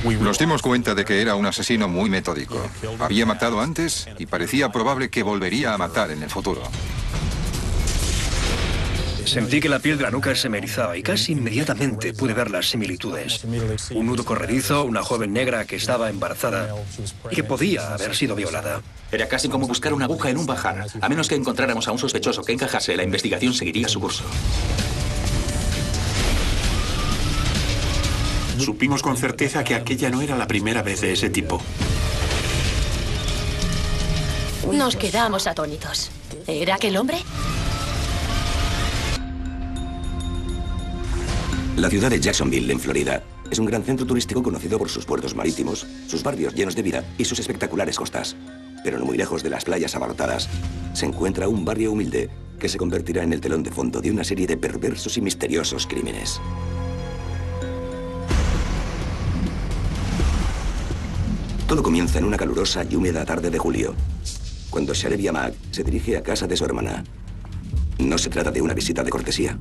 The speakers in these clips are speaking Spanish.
Nos dimos cuenta de que era un asesino muy metódico. Había matado antes y parecía probable que volvería a matar en el futuro. Sentí que la piel de la nuca se me erizaba y casi inmediatamente pude ver las similitudes. Un nudo corredizo, una joven negra que estaba embarazada y que podía haber sido violada. Era casi como buscar una aguja en un pajar. A menos que encontráramos a un sospechoso que encajase, la investigación seguiría su curso. Supimos con certeza que aquella no era la primera vez de ese tipo. Nos quedamos atónitos. ¿Era aquel hombre? La ciudad de Jacksonville, en Florida, es un gran centro turístico conocido por sus puertos marítimos, sus barrios llenos de vida y sus espectaculares costas. Pero no muy lejos de las playas abarrotadas, se encuentra un barrio humilde que se convertirá en el telón de fondo de una serie de perversos y misteriosos crímenes. Todo comienza en una calurosa y húmeda tarde de julio, cuando Sharevia Mack se dirige a casa de su hermana. No se trata de una visita de cortesía.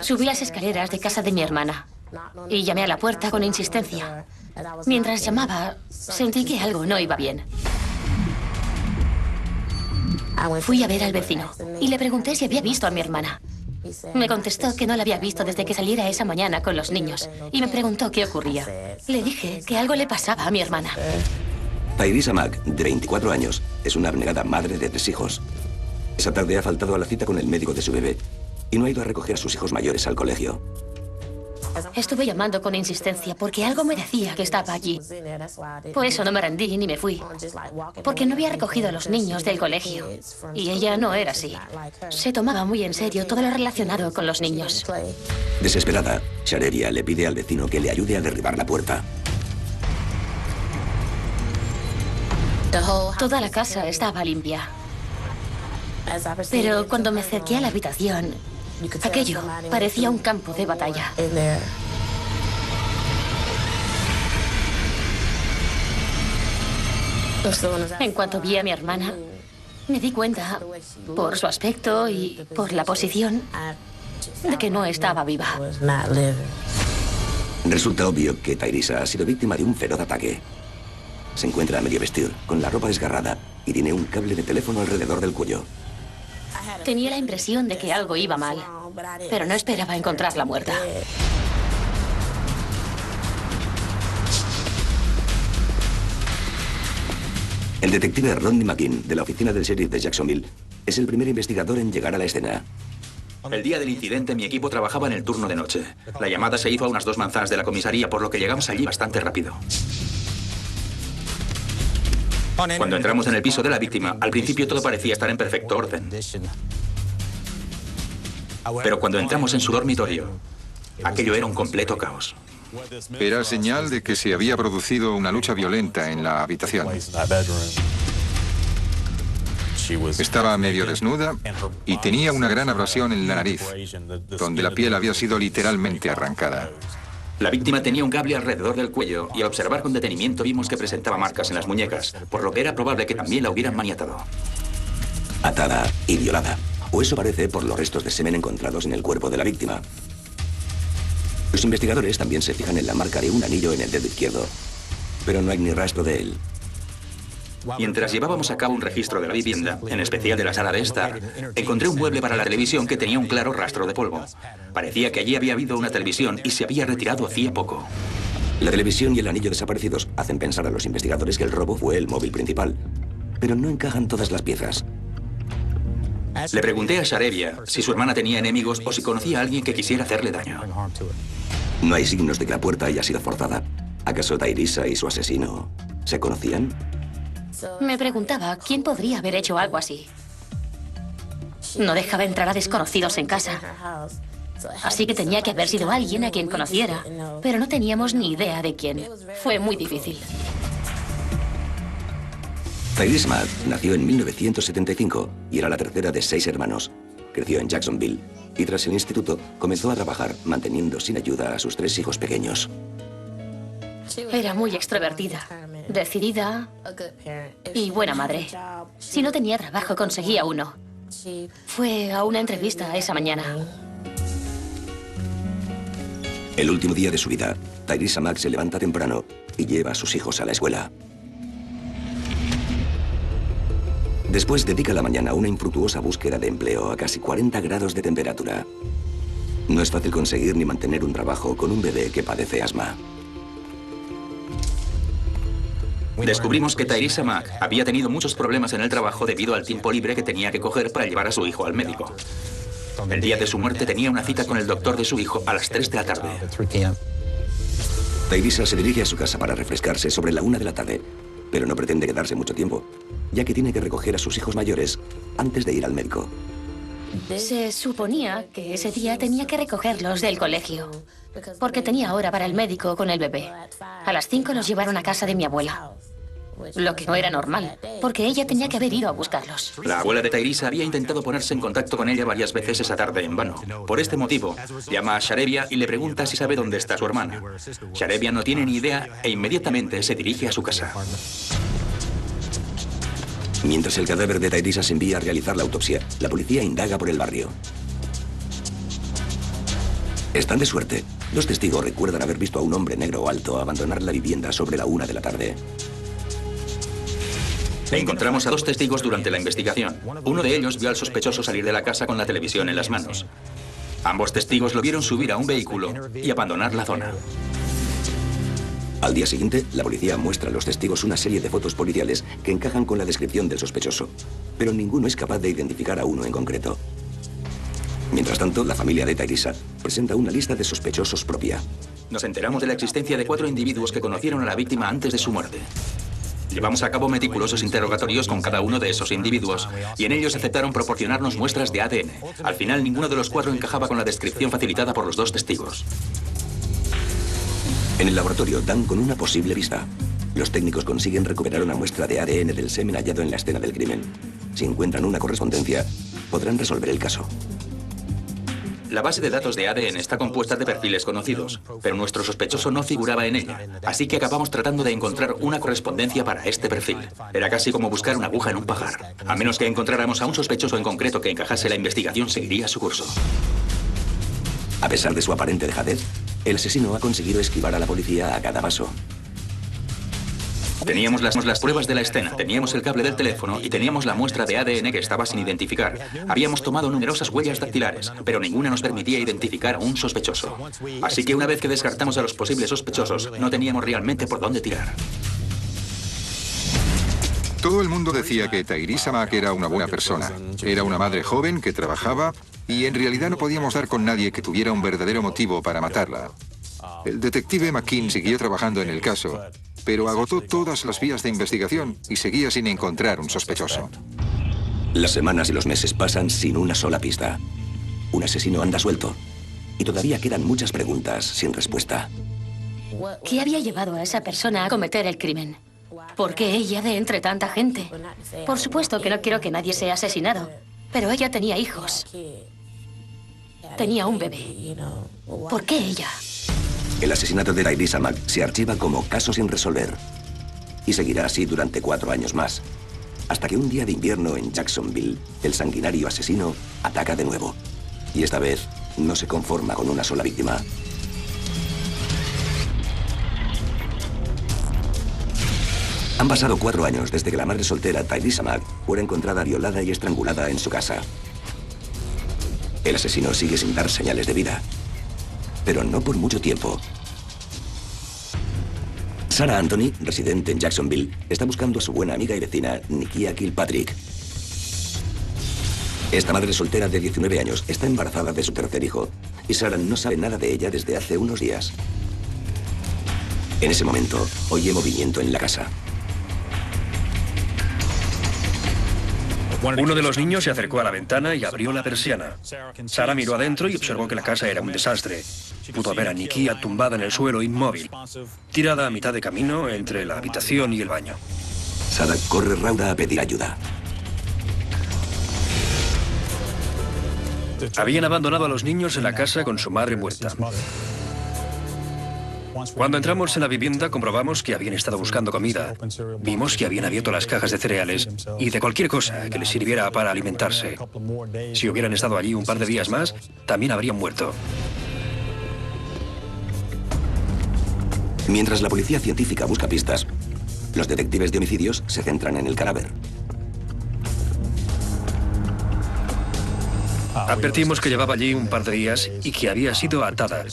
Subí las escaleras de casa de mi hermana y llamé a la puerta con insistencia. Mientras llamaba, sentí que algo no iba bien. Fui a ver al vecino y le pregunté si había visto a mi hermana. Me contestó que no la había visto desde que saliera esa mañana con los niños y me preguntó qué ocurría. Le dije que algo le pasaba a mi hermana. Tyresa Mack, de 24 años, es una abnegada madre de 3 hijos. Esa tarde ha faltado a la cita con el médico de su bebé y no ha ido a recoger a sus hijos mayores al colegio. Estuve llamando con insistencia porque algo me decía que estaba allí. Por eso no me rendí ni me fui. Porque no había recogido a los niños del colegio. Y ella no era así. Se tomaba muy en serio todo lo relacionado con los niños. Desesperada, Sharevia le pide al vecino que le ayude a derribar la puerta. Toda la casa estaba limpia. Pero cuando me acerqué a la habitación, aquello parecía un campo de batalla. En cuanto vi a mi hermana, me di cuenta, por su aspecto y por la posición, de que no estaba viva. Resulta obvio que Tyresa ha sido víctima de un feroz ataque. Se encuentra a medio vestir, con la ropa desgarrada, y tiene un cable de teléfono alrededor del cuello. Tenía la impresión de que algo iba mal, pero no esperaba encontrarla muerta. El detective Rodney McKean, de la oficina del sheriff de Jacksonville, es el primer investigador en llegar a la escena. El día del incidente, mi equipo trabajaba en el turno de noche. La llamada se hizo a unas 2 manzanas de la comisaría, por lo que llegamos allí bastante rápido. Cuando entramos en el piso de la víctima, al principio todo parecía estar en perfecto orden. Pero cuando entramos en su dormitorio, aquello era un completo caos. Era señal de que se había producido una lucha violenta en la habitación. Estaba medio desnuda y tenía una gran abrasión en la nariz, donde la piel había sido literalmente arrancada. La víctima tenía un cable alrededor del cuello y al observar con detenimiento vimos que presentaba marcas en las muñecas, por lo que era probable que también la hubieran maniatado. Atada y violada, o eso parece por los restos de semen encontrados en el cuerpo de la víctima. Los investigadores también se fijan en la marca de un anillo en el dedo izquierdo, pero no hay ni rastro de él. Mientras llevábamos a cabo un registro de la vivienda, en especial de la sala de estar, encontré un mueble para la televisión que tenía un claro rastro de polvo. Parecía que allí había habido una televisión y se había retirado hacía poco. La televisión y el anillo desaparecidos hacen pensar a los investigadores que el robo fue el móvil principal, pero no encajan todas las piezas. Le pregunté a Sharevia si su hermana tenía enemigos o si conocía a alguien que quisiera hacerle daño. No hay signos de que la puerta haya sido forzada. ¿Acaso Tyresa y su asesino se conocían? Me preguntaba quién podría haber hecho algo así. No dejaba entrar a desconocidos en casa. Así que tenía que haber sido alguien a quien conociera, pero no teníamos ni idea de quién. Fue muy difícil. Tyresa Mack nació en 1975 y era la tercera de 6 hermanos. Creció en Jacksonville y tras el instituto comenzó a trabajar manteniendo sin ayuda a sus 3 hijos pequeños. Era muy extrovertida, decidida y buena madre. Si no tenía trabajo, conseguía uno. Fue a una entrevista esa mañana. El último día de su vida, Tyrese Mack se levanta temprano y lleva a sus hijos a la escuela. Después dedica la mañana a una infructuosa búsqueda de empleo a casi 40 grados de temperatura. No es fácil conseguir ni mantener un trabajo con un bebé que padece asma. Descubrimos que Tyrese Mack había tenido muchos problemas en el trabajo debido al tiempo libre que tenía que coger para llevar a su hijo al médico. El día de su muerte tenía una cita con el doctor de su hijo a las 3 de la tarde. Tyrese se dirige a su casa para refrescarse sobre la 1 de la tarde, pero no pretende quedarse mucho tiempo, ya que tiene que recoger a sus hijos mayores antes de ir al médico. Se suponía que ese día tenía que recogerlos del colegio, porque tenía hora para el médico con el bebé. A las 5 los llevaron a casa de mi abuela, lo que no era normal, porque ella tenía que haber ido a buscarlos. La abuela de Tyrese había intentado ponerse en contacto con ella varias veces esa tarde en vano. Por este motivo, llama a Sharebia y le pregunta si sabe dónde está su hermana. Sharebia no tiene ni idea e inmediatamente se dirige a su casa. Mientras el cadáver de Tyrese se envía a realizar la autopsia, la policía indaga por el barrio. Están de suerte. 2 testigos recuerdan haber visto a un hombre negro alto abandonar la vivienda sobre la 1 de la tarde. Encontramos a 2 testigos durante la investigación. Uno de ellos vio al sospechoso salir de la casa con la televisión en las manos. Ambos testigos lo vieron subir a un vehículo y abandonar la zona. Al día siguiente, la policía muestra a los testigos una serie de fotos policiales que encajan con la descripción del sospechoso, pero ninguno es capaz de identificar a uno en concreto. Mientras tanto, la familia de Tyrese presenta una lista de sospechosos propia. Nos enteramos de la existencia de 4 individuos que conocieron a la víctima antes de su muerte. Llevamos a cabo meticulosos interrogatorios con cada uno de esos individuos y en ellos aceptaron proporcionarnos muestras de ADN. Al final, ninguno de los 4 encajaba con la descripción facilitada por los 2 testigos. En el laboratorio dan con una posible pista. Los técnicos consiguen recuperar una muestra de ADN del semen hallado en la escena del crimen. Si encuentran una correspondencia, podrán resolver el caso. La base de datos de ADN está compuesta de perfiles conocidos, pero nuestro sospechoso no figuraba en ella, así que acabamos tratando de encontrar una correspondencia para este perfil. Era casi como buscar una aguja en un pajar. A menos que encontráramos a un sospechoso en concreto que encajase, la investigación seguiría su curso. A pesar de su aparente dejadez, el asesino ha conseguido esquivar a la policía a cada paso. Teníamos las pruebas de la escena, teníamos el cable del teléfono y teníamos la muestra de ADN que estaba sin identificar. Habíamos tomado numerosas huellas dactilares, pero ninguna nos permitía identificar a un sospechoso. Así que una vez que descartamos a los posibles sospechosos, no teníamos realmente por dónde tirar. Todo el mundo decía que Tyrese Mack era una buena persona. Era una madre joven que trabajaba y en realidad no podíamos dar con nadie que tuviera un verdadero motivo para matarla. El detective McKean siguió trabajando en el caso, pero agotó todas las vías de investigación y seguía sin encontrar un sospechoso. Las semanas y los meses pasan sin una sola pista. Un asesino anda suelto y todavía quedan muchas preguntas sin respuesta. ¿Qué había llevado a esa persona a cometer el crimen? ¿Por qué ella de entre tanta gente? Por supuesto que no quiero que nadie sea asesinado, pero ella tenía hijos. Tenía un bebé. ¿Por qué ella? El asesinato de Tyrese Mack se archiva como caso sin resolver y seguirá así durante 4 años más, hasta que un día de invierno en Jacksonville, el sanguinario asesino ataca de nuevo. Y esta vez no se conforma con una sola víctima. Han pasado 4 años desde que la madre soltera Tyrese Mack fuera encontrada violada y estrangulada en su casa. El asesino sigue sin dar señales de vida, pero no por mucho tiempo. Sarah Anthony, residente en Jacksonville, está buscando a su buena amiga y vecina, Nikia Kilpatrick. Esta madre soltera de 19 años está embarazada de su 3er hijo, y Sarah no sabe nada de ella desde hace unos días. En ese momento, oye movimiento en la casa. Uno de los niños se acercó a la ventana y abrió la persiana. Sarah miró adentro y observó que la casa era un desastre. Pudo ver a Nikia tumbada en el suelo inmóvil, tirada a mitad de camino entre la habitación y el baño. Sarah corre rauda a pedir ayuda. Habían abandonado a los niños en la casa con su madre muerta. Cuando entramos en la vivienda, comprobamos que habían estado buscando comida. Vimos que habían abierto las cajas de cereales y de cualquier cosa que les sirviera para alimentarse. Si hubieran estado allí un par de días más, también habrían muerto. Mientras la policía científica busca pistas, los detectives de homicidios se centran en el cadáver. Advertimos que llevaba allí un par de días y que había sido atada.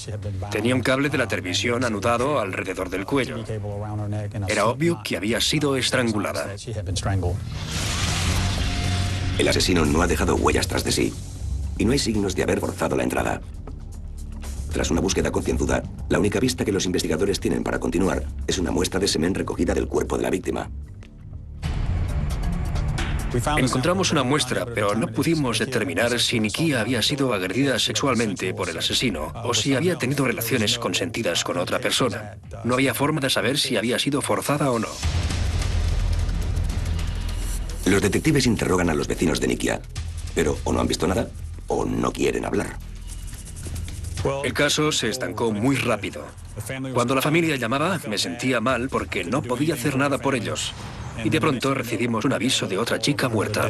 Tenía un cable de la televisión anudado alrededor del cuello. Era obvio que había sido estrangulada. El asesino no ha dejado huellas tras de sí y no hay signos de haber forzado la entrada. Tras una búsqueda concienzuda, la única pista que los investigadores tienen para continuar es una muestra de semen recogida del cuerpo de la víctima. Encontramos una muestra, pero no pudimos determinar si Nikia había sido agredida sexualmente por el asesino o si había tenido relaciones consentidas con otra persona. No había forma de saber si había sido forzada o no. Los detectives interrogan a los vecinos de Nikia, pero o no han visto nada o no quieren hablar. El caso se estancó muy rápido. Cuando la familia llamaba, me sentía mal porque no podía hacer nada por ellos. Y de pronto recibimos un aviso de otra chica muerta.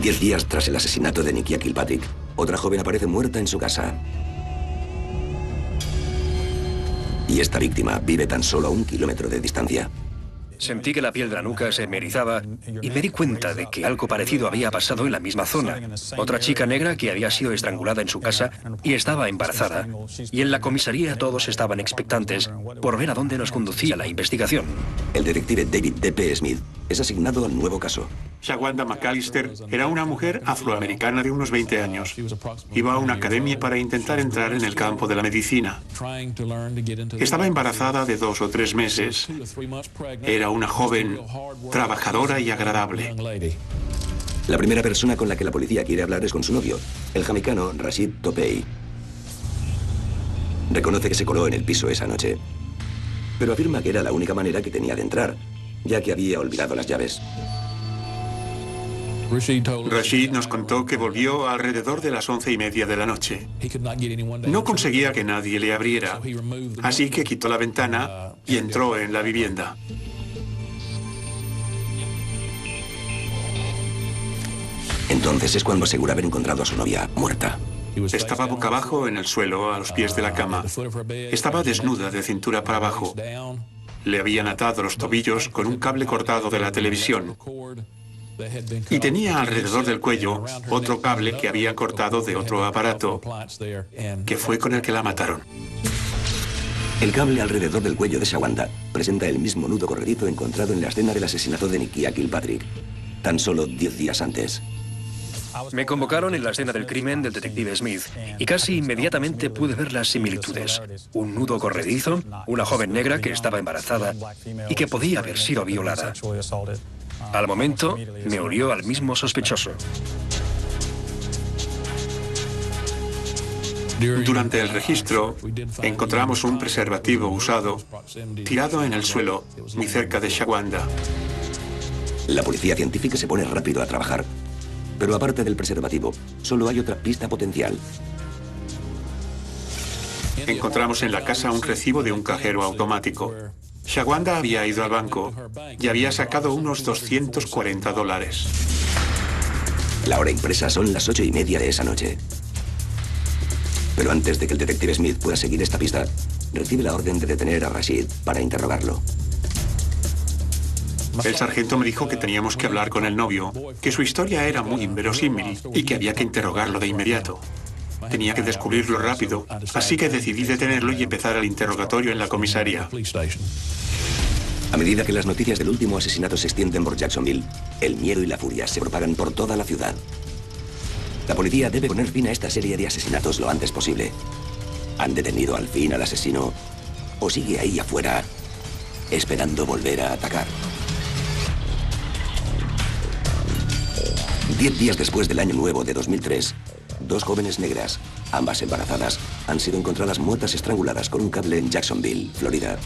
10 días tras el asesinato de Nikia Kilpatrick, otra joven aparece muerta en su casa. Y esta víctima vive tan solo a 1 kilómetro de distancia. Sentí que la piel de la nuca se me erizaba y me di cuenta de que algo parecido había pasado en la misma zona. Otra chica negra que había sido estrangulada en su casa y estaba embarazada. Y en la comisaría todos estaban expectantes por ver a dónde nos conducía la investigación. El detective David D.P. Smith es asignado al nuevo caso. Shawanda McAllister era una mujer afroamericana de unos 20 años. Iba a una academia para intentar entrar en el campo de la medicina. Estaba embarazada de 2 o 3 meses. Era una joven trabajadora y agradable. La primera persona con la que la policía quiere hablar es con su novio, el jamaicano Rashid Topey. Reconoce que se coló en el piso esa noche, pero afirma que era la única manera que tenía de entrar, ya que había olvidado las llaves. Rashid nos contó que volvió alrededor de las 11:30 de la noche. No conseguía que nadie le abriera, así que quitó la ventana y entró en la vivienda. Entonces es cuando asegura haber encontrado a su novia muerta. Estaba boca abajo en el suelo, a los pies de la cama. Estaba desnuda de cintura para abajo. Le habían atado los tobillos con un cable cortado de la televisión. Y tenía alrededor del cuello otro cable que había cortado de otro aparato, que fue con el que la mataron. El cable alrededor del cuello de Shawanda presenta el mismo nudo corredizo encontrado en la escena del asesinato de Nikia Kilpatrick, tan solo 10 días antes. Me convocaron en la escena del crimen del detective Smith y casi inmediatamente pude ver las similitudes. Un nudo corredizo, una joven negra que estaba embarazada y que podía haber sido violada. Al momento, me unió al mismo sospechoso. Durante el registro, encontramos un preservativo usado tirado en el suelo, muy cerca de Shawanda. La policía científica se pone rápido a trabajar. Pero aparte del preservativo, solo hay otra pista potencial. Encontramos en la casa un recibo de un cajero automático. Shawanda había ido al banco y había sacado unos $240. La hora impresa son las 8:30 de esa noche. Pero antes de que el detective Smith pueda seguir esta pista, recibe la orden de detener a Rashid para interrogarlo. El sargento me dijo que teníamos que hablar con el novio, que su historia era muy inverosímil y que había que interrogarlo de inmediato. Tenía que descubrirlo rápido, así que decidí detenerlo y empezar el interrogatorio en la comisaría. A medida que las noticias del último asesinato se extienden por Jacksonville, el miedo y la furia se propagan por toda la ciudad. La policía debe poner fin a esta serie de asesinatos lo antes posible. ¿Han detenido al fin al asesino? ¿O sigue ahí afuera, esperando volver a atacar? 10 días después del año nuevo de 2003, 2 jóvenes negras, ambas embarazadas, han sido encontradas muertas estranguladas con un cable en Jacksonville, Florida.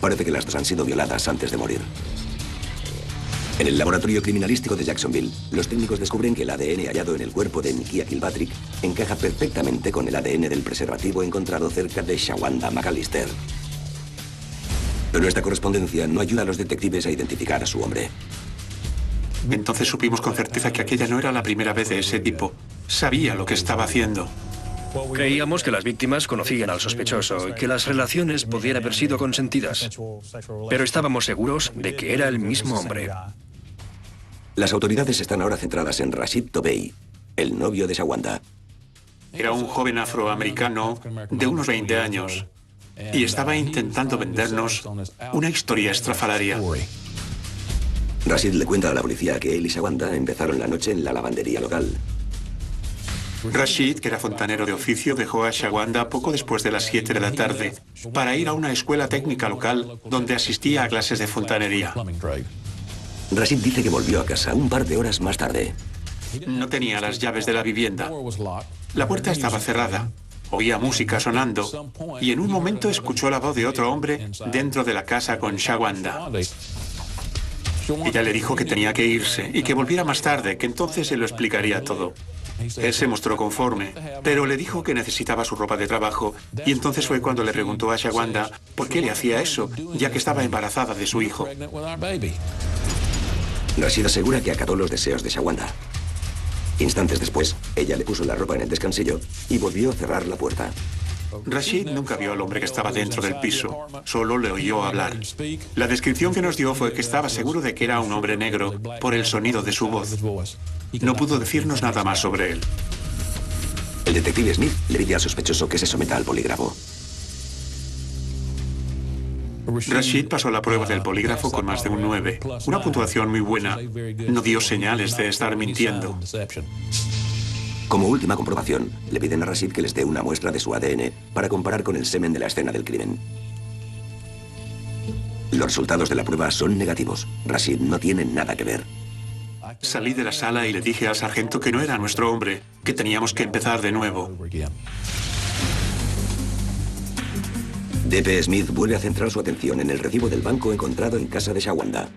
Parece que las dos han sido violadas antes de morir. En el laboratorio criminalístico de Jacksonville, los técnicos descubren que el ADN hallado en el cuerpo de Nikia Kilpatrick encaja perfectamente con el ADN del preservativo encontrado cerca de Shawanda McAllister. Pero esta correspondencia no ayuda a los detectives a identificar a su hombre. Entonces supimos con certeza que aquella no era la primera vez de ese tipo. sabía lo que estaba haciendo. Creíamos que las víctimas conocían al sospechoso y que las relaciones podían haber sido consentidas. Pero estábamos seguros de que era el mismo hombre. Las autoridades están ahora centradas en Rashid Tobey, el novio de Shawanda. Era un joven afroamericano de unos 20 años y estaba intentando vendernos una historia estrafalaria. Rashid le cuenta a la policía que él y Shawanda empezaron la noche en la lavandería local. Rashid, que era fontanero de oficio, dejó a Shawanda poco después de las 7 de la tarde para ir a una escuela técnica local donde asistía a clases de fontanería. Rashid dice que volvió a casa un par de horas más tarde. No tenía las llaves de la vivienda. La puerta estaba cerrada. Oía música sonando y en un momento escuchó la voz de otro hombre dentro de la casa con Shawanda. Ella le dijo que tenía que irse y que volviera más tarde, que entonces se lo explicaría todo. Él se mostró conforme, pero le dijo que necesitaba su ropa de trabajo y entonces fue cuando le preguntó a Shawanda por qué le hacía eso, ya que estaba embarazada de su hijo. Rashid asegura que acató los deseos de Shawanda. Instantes después, ella le puso la ropa en el descansillo y volvió a cerrar la puerta. Rashid nunca vio al hombre que estaba dentro del piso, solo le oyó hablar. La descripción que nos dio fue que estaba seguro de que era un hombre negro por el sonido de su voz. No pudo decirnos nada más sobre él. El detective Smith le pide al sospechoso que se someta al polígrafo. Rashid pasó la prueba del polígrafo con más de un 9, una puntuación muy buena. No dio señales de estar mintiendo. Como última comprobación, le piden a Rashid que les dé una muestra de su ADN para comparar con el semen de la escena del crimen. Los resultados de la prueba son negativos. Rashid no tiene nada que ver. Salí de la sala y le dije al sargento que no era nuestro hombre, que teníamos que empezar de nuevo. D.P. Smith vuelve a centrar su atención en el recibo del banco encontrado en casa de Shawanda.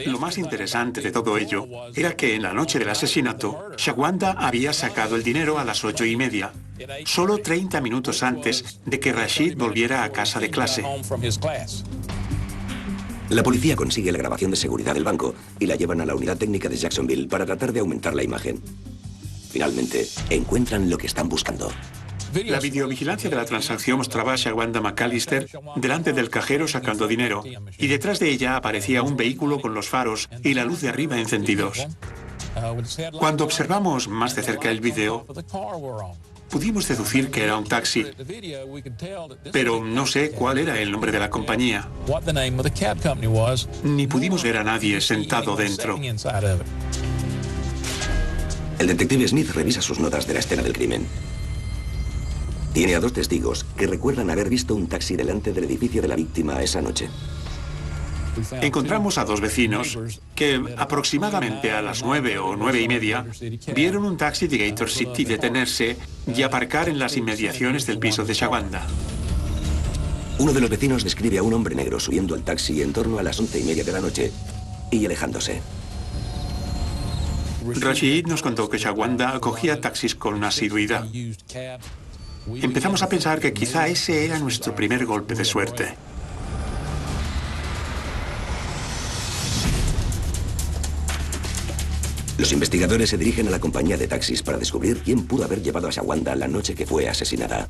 Lo más interesante de todo ello era que en la noche del asesinato, Shawanda había sacado el dinero a las 8:30, solo 30 minutos antes de que Rashid volviera a casa de clase. La policía consigue la grabación de seguridad del banco y la llevan a la unidad técnica de Jacksonville para tratar de aumentar la imagen. Finalmente, encuentran lo que están buscando. La videovigilancia de la transacción mostraba a Shawanda McAllister delante del cajero sacando dinero, y detrás de ella aparecía un vehículo con los faros y la luz de arriba encendidos. Cuando observamos más de cerca el video, pudimos deducir que era un taxi, pero no sé cuál era el nombre de la compañía, ni pudimos ver a nadie sentado dentro. El detective Smith revisa sus notas de la escena del crimen. Tiene a 2 testigos que recuerdan haber visto un taxi delante del edificio de la víctima esa noche. Encontramos a 2 vecinos que aproximadamente a las 9 o 9:30 vieron un taxi de Gator City detenerse y aparcar en las inmediaciones del piso de Shawanda. Uno de los vecinos describe a un hombre negro subiendo al taxi en torno a las 11:30 de la noche y alejándose. Rashid nos contó que Shawanda acogía taxis con asiduidad. Empezamos a pensar que quizá ese era nuestro primer golpe de suerte. Los investigadores se dirigen a la compañía de taxis para descubrir quién pudo haber llevado a Shawanda la noche que fue asesinada.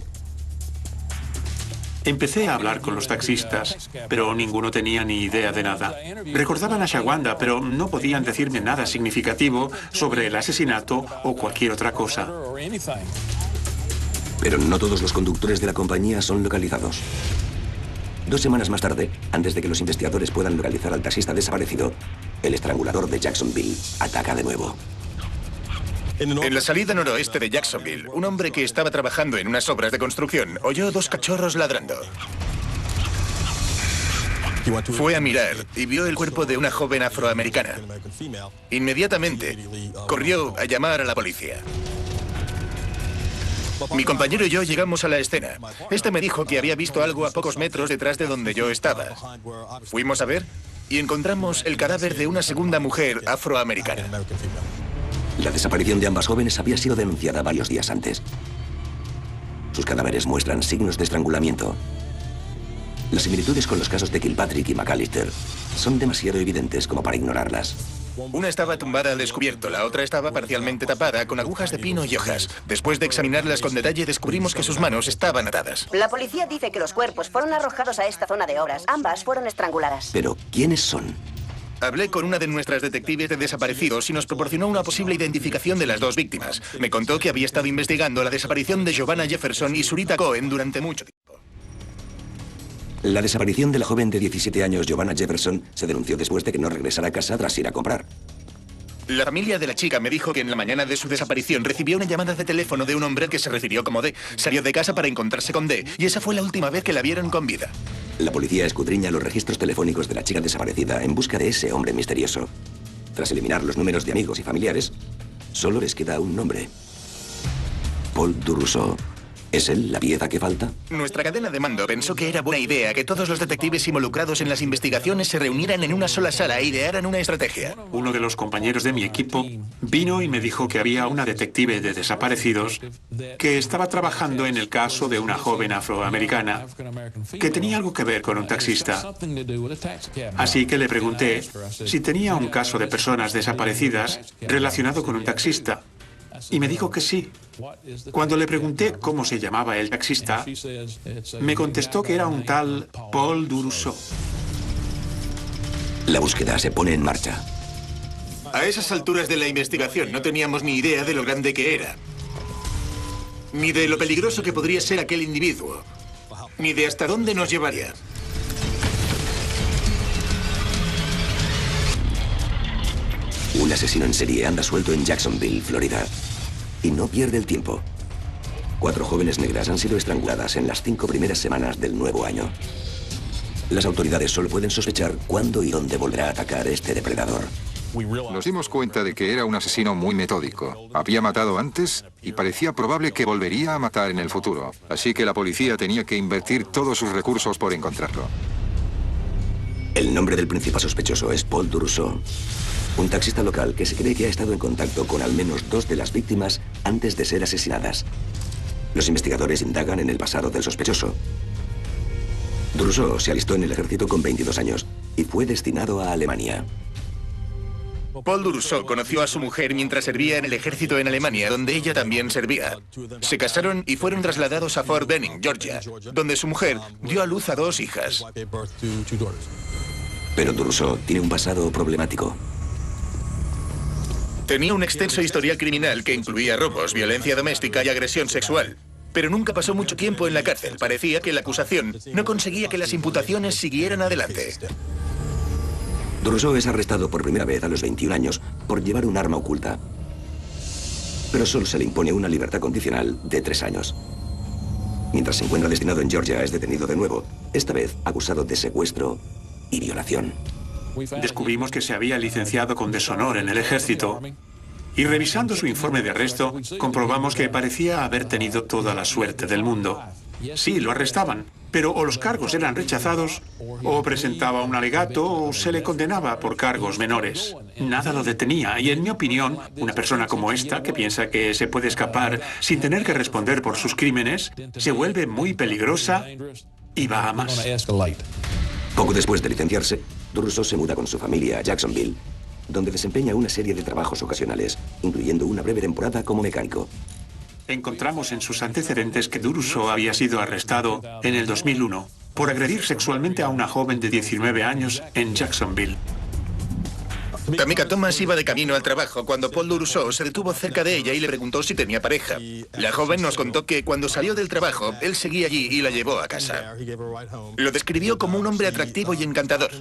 Empecé a hablar con los taxistas, pero ninguno tenía ni idea de nada. Recordaban a Shawanda, pero no podían decirme nada significativo sobre el asesinato o cualquier otra cosa. Pero no todos los conductores de la compañía son localizados. 2 semanas más tarde, antes de que los investigadores puedan localizar al taxista desaparecido, el estrangulador de Jacksonville ataca de nuevo. En la salida noroeste de Jacksonville, un hombre que estaba trabajando en unas obras de construcción oyó 2 cachorros ladrando. Fue a mirar y vio el cuerpo de una joven afroamericana. Inmediatamente, corrió a llamar a la policía. Mi compañero y yo llegamos a la escena. Este me dijo que había visto algo a pocos metros detrás de donde yo estaba. Fuimos a ver y encontramos el cadáver de una segunda mujer afroamericana. La desaparición de ambas jóvenes había sido denunciada varios días antes. Sus cadáveres muestran signos de estrangulamiento. Las similitudes con los casos de Kilpatrick y McAllister son demasiado evidentes como para ignorarlas. Una estaba tumbada al descubierto, la otra estaba parcialmente tapada con agujas de pino y hojas. Después de examinarlas con detalle, descubrimos que sus manos estaban atadas. La policía dice que los cuerpos fueron arrojados a esta zona de obras. Ambas fueron estranguladas. Pero, ¿quiénes son? Hablé con una de nuestras detectives de desaparecidos y nos proporcionó una posible identificación de las dos víctimas. Me contó que había estado investigando la desaparición de Giovanna Jefferson y Zurita Cohen durante mucho tiempo. La desaparición de la joven de 17 años, Giovanna Jefferson, se denunció después de que no regresara a casa tras ir a comprar. La familia de la chica me dijo que en la mañana de su desaparición recibió una llamada de teléfono de un hombre al que se refirió como D. Salió de casa para encontrarse con D y esa fue la última vez que la vieron con vida. La policía escudriña los registros telefónicos de la chica desaparecida en busca de ese hombre misterioso. Tras eliminar los números de amigos y familiares, solo les queda un nombre. Paul du Rousseau. ¿Es él la pieza que falta? Nuestra cadena de mando pensó que era buena idea que todos los detectives involucrados en las investigaciones se reunieran en una sola sala e idearan una estrategia. Uno de los compañeros de mi equipo vino y me dijo que había una detective de desaparecidos que estaba trabajando en el caso de una joven afroamericana que tenía algo que ver con un taxista. Así que le pregunté si tenía un caso de personas desaparecidas relacionado con un taxista. Y me dijo que sí. Cuando le pregunté cómo se llamaba el taxista, me contestó que era un tal Paul du Rousseau. La búsqueda se pone en marcha. A esas alturas de la investigación no teníamos ni idea de lo grande que era. Ni de lo peligroso que podría ser aquel individuo. Ni de hasta dónde nos llevaría. Un asesino en serie anda suelto en Jacksonville, Florida. Y no pierde el tiempo. 4 jóvenes negras han sido estranguladas en las 5 primeras semanas del nuevo año. Las autoridades solo pueden sospechar cuándo y dónde volverá a atacar este depredador. Nos dimos cuenta de que era un asesino muy metódico. Había matado antes y parecía probable que volvería a matar en el futuro. Así que la policía tenía que invertir todos sus recursos por encontrarlo. El nombre del principal sospechoso es Paul du Rousseau, un taxista local que se cree que ha estado en contacto con al menos 2 de las víctimas antes de ser asesinadas. Los investigadores indagan en el pasado del sospechoso. Du Rousseau se alistó en el ejército con 22 años y fue destinado a Alemania. Paul du Rousseau conoció a su mujer mientras servía en el ejército en Alemania, donde ella también servía. Se casaron y fueron trasladados a Fort Benning, Georgia, donde su mujer dio a luz a 2 hijas. Pero du Rousseau tiene un pasado problemático. Tenía un extenso historial criminal que incluía robos, violencia doméstica y agresión sexual. Pero nunca pasó mucho tiempo en la cárcel. Parecía que la acusación no conseguía que las imputaciones siguieran adelante. Du Rousseau es arrestado por primera vez a los 21 años por llevar un arma oculta. Pero solo se le impone una libertad condicional de 3 años. Mientras se encuentra destinado en Georgia, es detenido de nuevo, esta vez acusado de secuestro y violación. Descubrimos que se había licenciado con deshonor en el ejército y revisando su informe de arresto, comprobamos que parecía haber tenido toda la suerte del mundo. Sí, lo arrestaban, pero o los cargos eran rechazados, o presentaba un alegato, o se le condenaba por cargos menores. Nada lo detenía, y en mi opinión, una persona como esta, que piensa que se puede escapar sin tener que responder por sus crímenes, se vuelve muy peligrosa y va a más. Poco después de licenciarse, du Rousseau se muda con su familia a Jacksonville, donde desempeña una serie de trabajos ocasionales, incluyendo una breve temporada como mecánico. Encontramos en sus antecedentes que du Rousseau había sido arrestado en el 2001 por agredir sexualmente a una joven de 19 años en Jacksonville. Tamika Thomas iba de camino al trabajo cuando Paul du Rousseau se detuvo cerca de ella y le preguntó si tenía pareja. La joven nos contó que cuando salió del trabajo, él seguía allí y la llevó a casa. Lo describió como un hombre atractivo y encantador.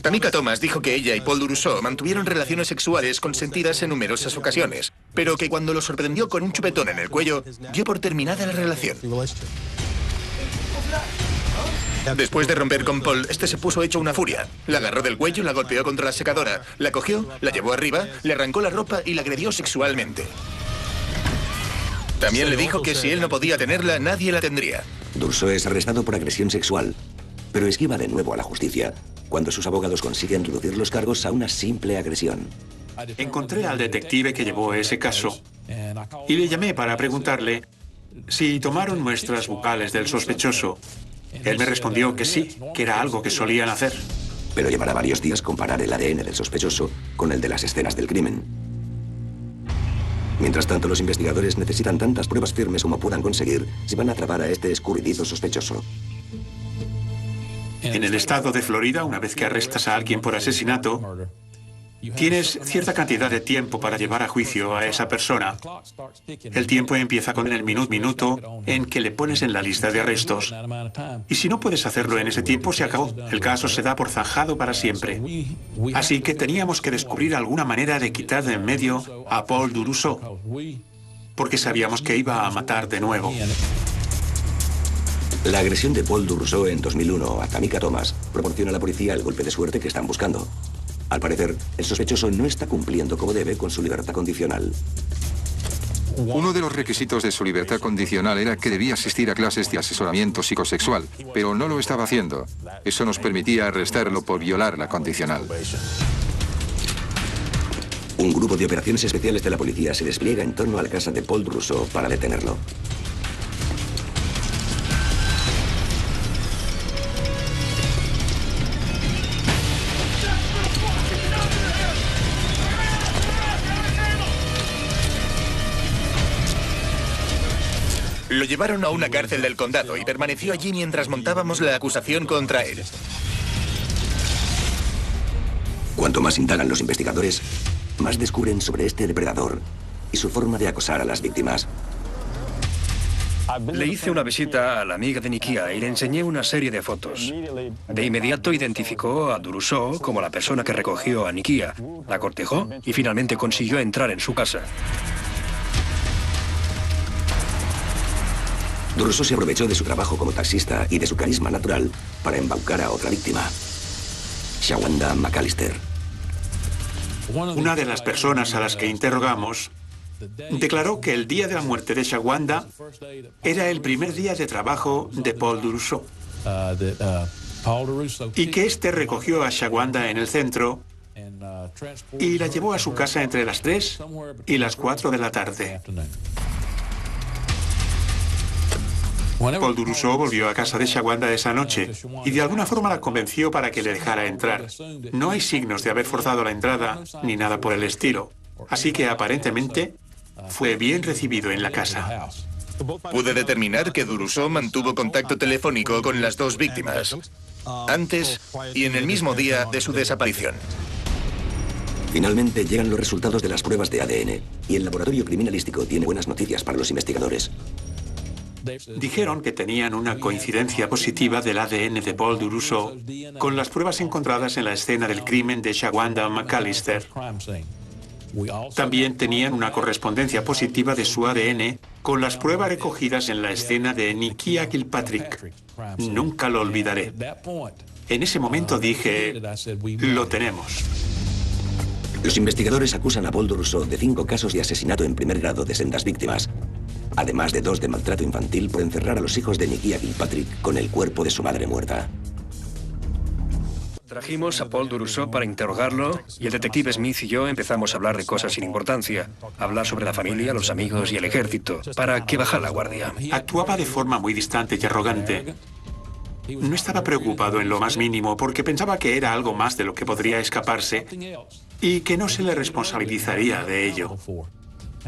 Tamika Thomas dijo que ella y Paul du Rousseau mantuvieron relaciones sexuales consentidas en numerosas ocasiones, pero que cuando lo sorprendió con un chupetón en el cuello, dio por terminada la relación. Después de romper con Paul, este se puso hecho una furia. La agarró del cuello, la golpeó contra la secadora, la cogió, la llevó arriba, le arrancó la ropa y la agredió sexualmente. También le dijo que si él no podía tenerla, nadie la tendría. Du Rousseau es arrestado por agresión sexual, pero esquiva de nuevo a la justicia cuando sus abogados consiguen reducir los cargos a una simple agresión. Encontré al detective que llevó ese caso y le llamé para preguntarle si tomaron muestras bucales del sospechoso. Él me respondió que sí, que era algo que solían hacer. pero llevará varios días comparar el ADN del sospechoso con el de las escenas del crimen. Mientras tanto, los investigadores necesitan tantas pruebas firmes como puedan conseguir si van a atrapar a este escurridizo sospechoso. En el estado de Florida, una vez que arrestas a alguien por asesinato, tienes cierta cantidad de tiempo para llevar a juicio a esa persona. El tiempo empieza con el minuto en que le pones en la lista de arrestos. Y si no puedes hacerlo en ese tiempo, se acabó. El caso se da por zanjado para siempre. Así que teníamos que descubrir alguna manera de quitar de en medio a Paul du Rousseau, porque sabíamos que iba a matar de nuevo. La agresión de Paul du Rousseau en 2001 a Tamika Thomas proporciona a la policía el golpe de suerte que están buscando. Al parecer, el sospechoso no está cumpliendo como debe con su libertad condicional. Uno de los requisitos de su libertad condicional era que debía asistir a clases de asesoramiento psicosexual, pero no lo estaba haciendo. Eso nos permitía arrestarlo por violar la condicional. Un grupo de operaciones especiales de la policía se despliega en torno a la casa de Paul du Rousseau para detenerlo. Lo llevaron a una cárcel del condado y permaneció allí mientras montábamos la acusación contra él. Cuanto más indagan los investigadores, más descubren sobre este depredador y su forma de acosar a las víctimas. Le hice una visita a la amiga de Nikia y le enseñé una serie de fotos. De inmediato identificó a du Rousseau como la persona que recogió a Nikia, la cortejó y finalmente consiguió entrar en su casa. Du Rousseau se aprovechó de su trabajo como taxista y de su carisma natural para embaucar a otra víctima, Shawanda McAllister. Una de las personas a las que interrogamos declaró que el día de la muerte de Shawanda era el primer día de trabajo de Paul du Rousseau y que éste recogió a Shawanda en el centro y la llevó a su casa entre las 3 y las 4 de la tarde. Paul du Rousseau volvió a casa de Shawanda esa noche y de alguna forma la convenció para que le dejara entrar. No hay signos de haber forzado la entrada ni nada por el estilo, así que aparentemente fue bien recibido en la casa. Pude determinar que du Rousseau mantuvo contacto telefónico con las dos víctimas, antes y en el mismo día de su desaparición. Finalmente llegan los resultados de las pruebas de ADN y el laboratorio criminalístico tiene buenas noticias para los investigadores. Dijeron que tenían una coincidencia positiva del ADN de Paul du Rousseau con las pruebas encontradas en la escena del crimen de Shawanda McAllister. También tenían una correspondencia positiva de su ADN con las pruebas recogidas en la escena de Nikia Kilpatrick. Nunca lo olvidaré. En ese momento dije, lo tenemos. Los investigadores acusan a Paul du Rousseau de 5 casos de asesinato en primer grado de sendas víctimas, además de 2 de maltrato infantil por encerrar a los hijos de Nikia Kilpatrick con el cuerpo de su madre muerta. Trajimos a Paul du Rousseau para interrogarlo y el detective Smith y yo empezamos a hablar de cosas sin importancia, hablar sobre la familia, los amigos y el ejército, para que bajara la guardia. Actuaba de forma muy distante y arrogante. No estaba preocupado en lo más mínimo porque pensaba que era algo más de lo que podría escaparse y que no se le responsabilizaría de ello.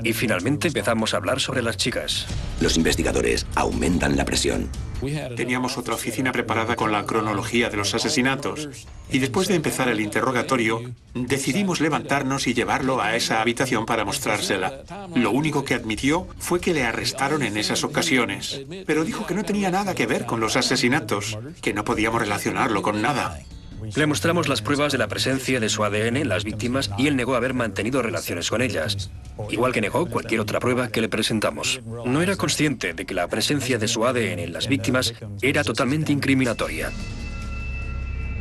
Y finalmente empezamos a hablar sobre las chicas. Los investigadores aumentan la presión. Teníamos otra oficina preparada con la cronología de los asesinatos. Y después de empezar el interrogatorio, decidimos levantarnos y llevarlo a esa habitación para mostrársela. Lo único que admitió fue que le arrestaron en esas ocasiones. Pero dijo que no tenía nada que ver con los asesinatos, que no podíamos relacionarlo con nada. Le mostramos las pruebas de la presencia de su ADN en las víctimas y él negó haber mantenido relaciones con ellas, igual que negó cualquier otra prueba que le presentamos. No era consciente de que la presencia de su ADN en las víctimas era totalmente incriminatoria.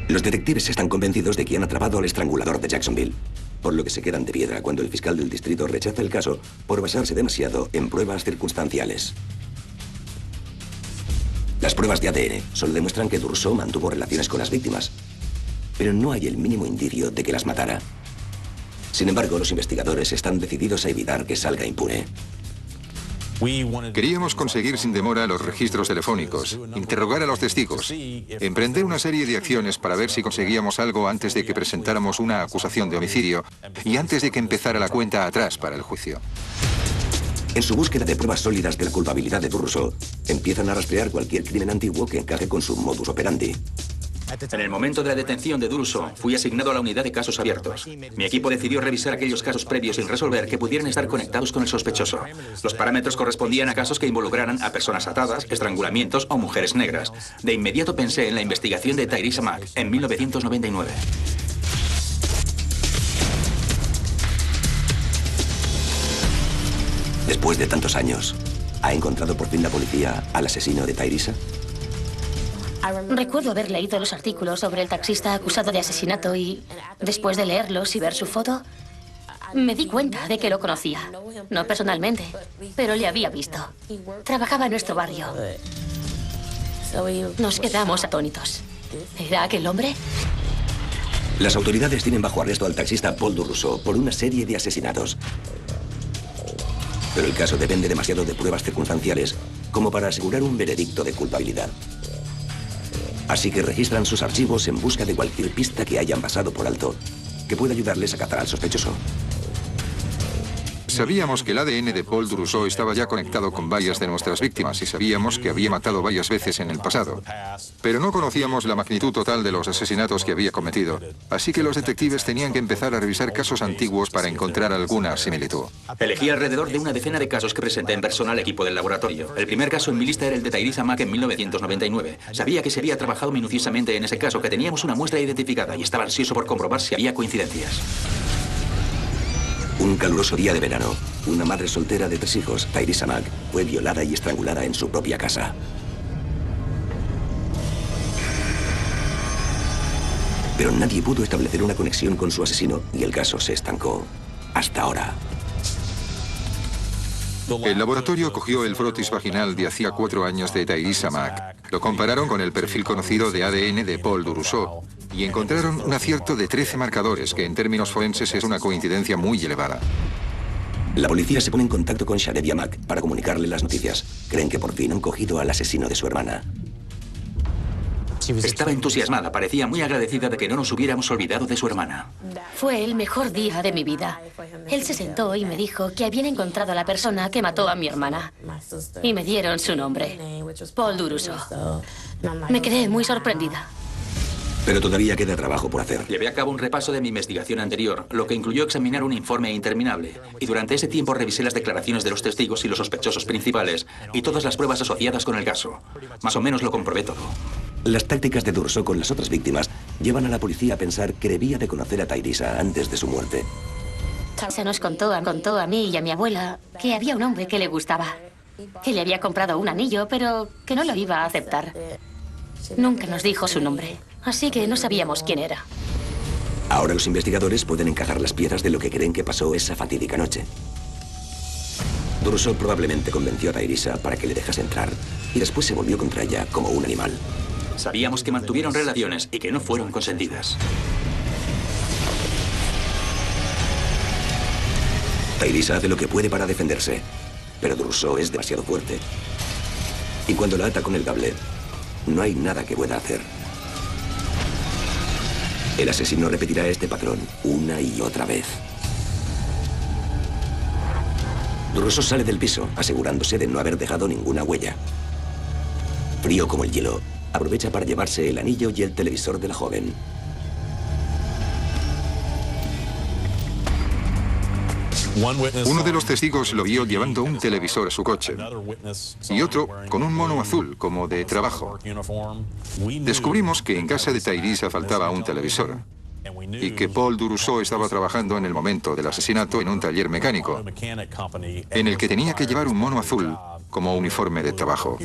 Los detectives están convencidos de que han atrapado al estrangulador de Jacksonville, por lo que se quedan de piedra cuando el fiscal del distrito rechaza el caso por basarse demasiado en pruebas circunstanciales. Las pruebas de ADN solo demuestran que du Rousseau mantuvo relaciones con las víctimas, pero no hay el mínimo indicio de que las matara. Sin embargo, los investigadores están decididos a evitar que salga impune. Queríamos conseguir sin demora los registros telefónicos, interrogar a los testigos, emprender una serie de acciones para ver si conseguíamos algo antes de que presentáramos una acusación de homicidio y antes de que empezara la cuenta atrás para el juicio. En su búsqueda de pruebas sólidas de la culpabilidad de Duruso, empiezan a rastrear cualquier crimen antiguo que encaje con su modus operandi. En el momento de la detención de Duruso, fui asignado a la unidad de casos abiertos. Mi equipo decidió revisar aquellos casos previos sin resolver que pudieran estar conectados con el sospechoso. Los parámetros correspondían a casos que involucraran a personas atadas, estrangulamientos o mujeres negras. De inmediato pensé en la investigación de Tyresa Mack en 1999. Después de tantos años, ¿ha encontrado por fin la policía al asesino de Tyresa? Recuerdo haber leído los artículos sobre el taxista acusado de asesinato y, después de leerlos y ver su foto, me di cuenta de que lo conocía. No personalmente, pero le había visto. Trabajaba en nuestro barrio. Nos quedamos atónitos. ¿Era aquel hombre? Las autoridades tienen bajo arresto al taxista Paul Duruso por una serie de asesinatos. Pero el caso depende demasiado de pruebas circunstanciales como para asegurar un veredicto de culpabilidad. Así que registran sus archivos en busca de cualquier pista que hayan pasado por alto, que pueda ayudarles a cazar al sospechoso. Sabíamos que el ADN de Paul Duruso estaba ya conectado con varias de nuestras víctimas y sabíamos que había matado varias veces en el pasado. Pero no conocíamos la magnitud total de los asesinatos que había cometido. Así que los detectives tenían que empezar a revisar casos antiguos para encontrar alguna similitud. Elegí alrededor de una decena de casos que presenté en persona al equipo del laboratorio. El primer caso en mi lista era el de Tyresa Mack en 1999. Sabía que se había trabajado minuciosamente en ese caso, que teníamos una muestra identificada y estaba ansioso por comprobar si había coincidencias. Un caluroso día de verano, una madre soltera de 3 hijos, Tyresa Mack, fue violada y estrangulada en su propia casa. Pero nadie pudo establecer una conexión con su asesino y el caso se estancó. Hasta ahora. El laboratorio cogió el frotis vaginal de hacía 4 años de Tyresa Mack. Lo compararon con el perfil conocido de ADN de Paul Duruso y encontraron un acierto de 13 marcadores, que en términos forenses es una coincidencia muy elevada. La policía se pone en contacto con Sharevia Mack para comunicarle las noticias. Creen que por fin han cogido al asesino de su hermana. Estaba entusiasmada, parecía muy agradecida de que no nos hubiéramos olvidado de su hermana. Fue el mejor día de mi vida. Él se sentó y me dijo que habían encontrado a la persona que mató a mi hermana. Y me dieron su nombre, Paul Duruso. Me quedé muy sorprendida. Pero todavía queda trabajo por hacer. Llevé a cabo un repaso de mi investigación anterior, lo que incluyó examinar un informe interminable. Y durante ese tiempo revisé las declaraciones de los testigos y los sospechosos principales y todas las pruebas asociadas con el caso. Más o menos lo comprobé todo. Las tácticas de Duruso con las otras víctimas llevan a la policía a pensar que debía de conocer a Tyresa antes de su muerte. Se nos contó a mí y a mi abuela que había un hombre que le gustaba, que le había comprado un anillo, pero que no lo iba a aceptar. Nunca nos dijo su nombre, así que no sabíamos quién era. Ahora los investigadores pueden encajar las piezas de lo que creen que pasó esa fatídica noche. Duruso probablemente convenció a Tyresa para que le dejase entrar y después se volvió contra ella como un animal. Sabíamos que mantuvieron relaciones y que no fueron consentidas. Tyresa hace lo que puede para defenderse, pero Duruso es demasiado fuerte. Y cuando la ata con el cable, no hay nada que pueda hacer. El asesino repetirá este patrón una y otra vez. Duruso sale del piso, asegurándose de no haber dejado ninguna huella. Frío como el hielo, aprovecha para llevarse el anillo y el televisor de la joven. Uno de los testigos lo vio llevando un televisor a su coche y otro con un mono azul como de trabajo. Descubrimos que en casa de Tyresa faltaba un televisor y que Paul Duruso estaba trabajando en el momento del asesinato en un taller mecánico en el que tenía que llevar un mono azul como uniforme de trabajo.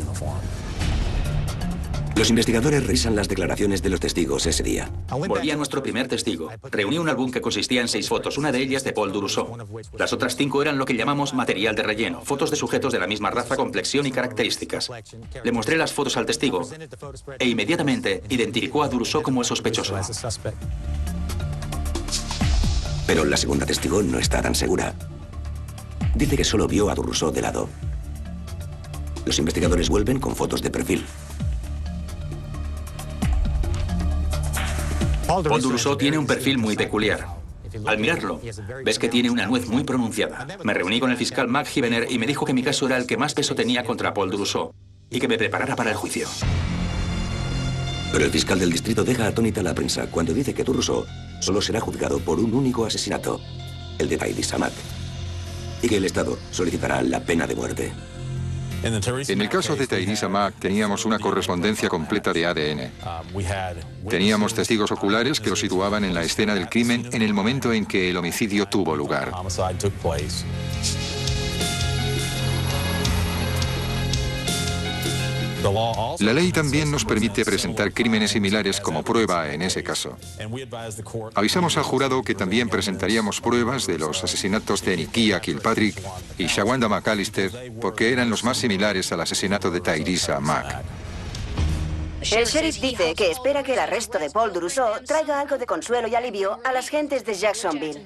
Los investigadores revisan las declaraciones de los testigos ese día. Volví a nuestro primer testigo. Reuní un álbum que consistía en 6 fotos, una de ellas de Paul Duruso. Las otras 5 eran lo que llamamos material de relleno, fotos de sujetos de la misma raza, complexión y características. Le mostré las fotos al testigo e inmediatamente identificó a Duruso como el sospechoso. Pero la segunda testigo no está tan segura. Dice que solo vio a Duruso de lado. Los investigadores vuelven con fotos de perfil. Paul du Rousseau tiene un perfil muy peculiar. Al mirarlo, ves que tiene una nuez muy pronunciada. Me reuní con el fiscal Mac Givener y me dijo que mi caso era el que más peso tenía contra Paul du Rousseau y que me preparara para el juicio. Pero el fiscal del distrito deja atónita a la prensa cuando dice que du Rousseau solo será juzgado por un único asesinato, el de Tyrese Mack, y que el Estado solicitará la pena de muerte. En el caso de Tyrese Mack teníamos una correspondencia completa de ADN. Teníamos testigos oculares que lo situaban en la escena del crimen en el momento en que el homicidio tuvo lugar. La ley también nos permite presentar crímenes similares como prueba en ese caso. Avisamos al jurado que también presentaríamos pruebas de los asesinatos de Nikia Kilpatrick y Shawanda McAllister porque eran los más similares al asesinato de Tyrese Mack. El sheriff dice que espera que el arresto de Paul du Rousseau traiga algo de consuelo y alivio a las gentes de Jacksonville.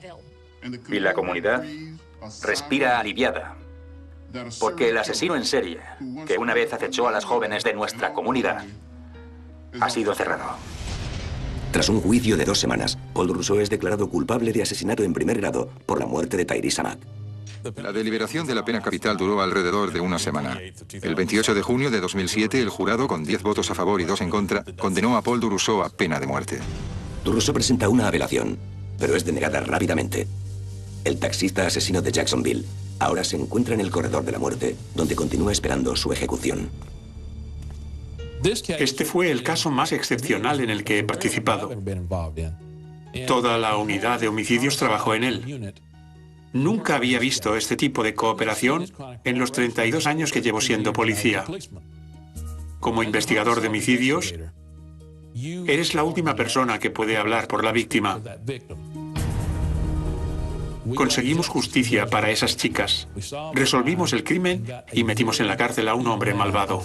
Y la comunidad respira aliviada. Porque el asesino en serie, que una vez acechó a las jóvenes de nuestra comunidad, ha sido cerrado. Tras un juicio de 2 semanas, Paul du Rousseau es declarado culpable de asesinato en primer grado por la muerte de Tyrese Mack. La deliberación de la pena capital duró alrededor de una semana. El 28 de junio de 2007, el jurado, con 10 votos a favor y 2 en contra, condenó a Paul du Rousseau a pena de muerte. Du Rousseau presenta una apelación, pero es denegada rápidamente. El taxista asesino de Jacksonville ahora se encuentra en el corredor de la muerte, donde continúa esperando su ejecución. Este fue el caso más excepcional en el que he participado. Toda la unidad de homicidios trabajó en él. Nunca había visto este tipo de cooperación en los 32 años que llevo siendo policía. Como investigador de homicidios, eres la última persona que puede hablar por la víctima. Conseguimos justicia para esas chicas. Resolvimos el crimen y metimos en la cárcel a un hombre malvado.